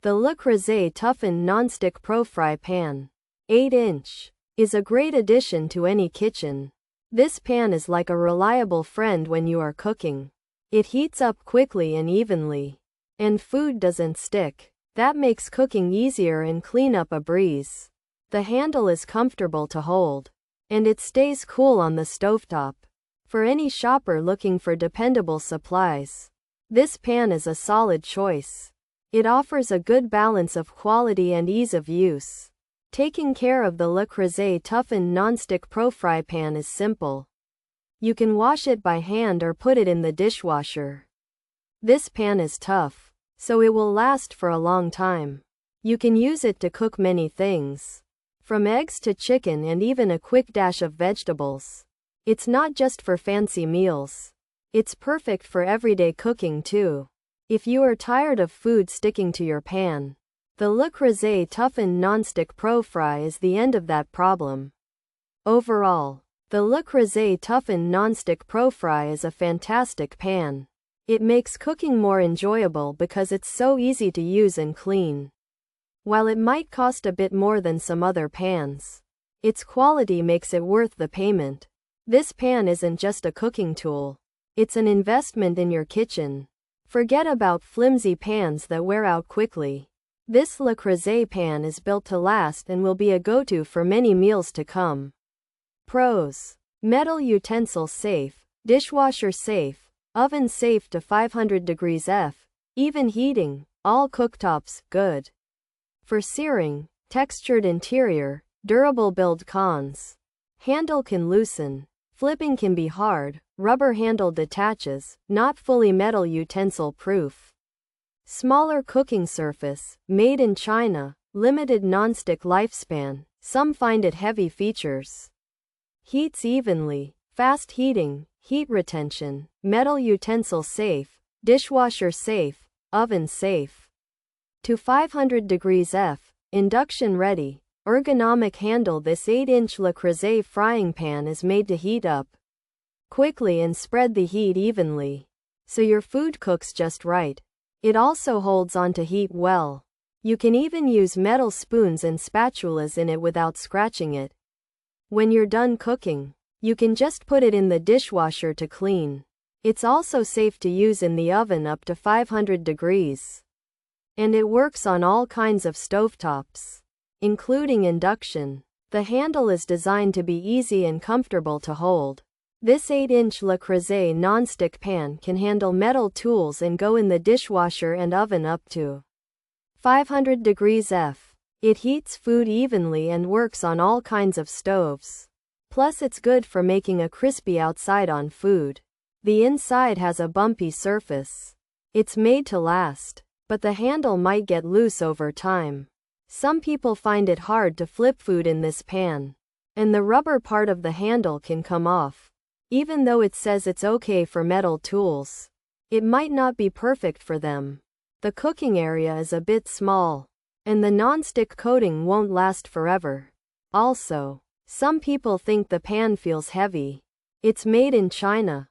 The Creuset Toughened Nonstick Pro Fry Pan 8-inch is a great addition to any kitchen. This pan is like a reliable friend when you are cooking. It heats up quickly and evenly, and food doesn't stick. That makes cooking easier and cleanup a breeze. The handle is comfortable to hold, and it stays cool on the stovetop. For any shopper looking for dependable supplies, this pan is a solid choice. It offers a good balance of quality and ease of use. Taking care of the Creuset Toughened Nonstick Pro Fry Pan is simple. You can wash it by hand or put it in the dishwasher. This pan is tough, so it will last for a long time. You can use it to cook many things, from eggs to chicken and even a quick dash of vegetables. It's not just for fancy meals. It's perfect for everyday cooking too. If you are tired of food sticking to your pan, the Creuset Toughened Nonstick Pro Fry is the end of that problem. Overall, the Creuset Toughened Nonstick Pro Fry is a fantastic pan. It makes cooking more enjoyable because it's so easy to use and clean. While it might cost a bit more than some other pans, its quality makes it worth the payment. This pan isn't just a cooking tool. It's an investment in your kitchen. Forget about flimsy pans that wear out quickly. This Creuset pan is built to last and will be a go-to for many meals to come. Pros: metal utensil safe, dishwasher safe, oven safe to 500 degrees F, even heating, all cooktops, good. For searing, textured interior, durable build. Cons: handle can loosen, flipping can be hard, rubber handle detaches, not fully metal utensil proof. Smaller cooking surface, made in China, limited nonstick lifespan, some find it heavy. Features: heats evenly, fast heating, heat retention, metal utensil safe, dishwasher safe, oven safe. To 500 degrees F, induction ready, ergonomic handle. This 8-inch Creuset frying pan is made to heat up quickly and spread the heat evenly, so your food cooks just right. It also holds on to heat well. You can even use metal spoons and spatulas in it without scratching it. When you're done cooking, you can just put it in the dishwasher to clean. It's also safe to use in the oven up to 500 degrees. And it works on all kinds of stovetops, including induction. The handle is designed to be easy and comfortable to hold. This 8-inch Creuset nonstick pan can handle metal tools and go in the dishwasher and oven up to 500 degrees F. It heats food evenly and works on all kinds of stoves. Plus it's good for making a crispy outside on food. The inside has a bumpy surface. It's made to last, but the handle might get loose over time. Some people find it hard to flip food in this pan, and the rubber part of the handle can come off. Even though it says it's okay for metal tools, it might not be perfect for them. The cooking area is a bit small, and the nonstick coating won't last forever. Also, some people think the pan feels heavy. It's made in China,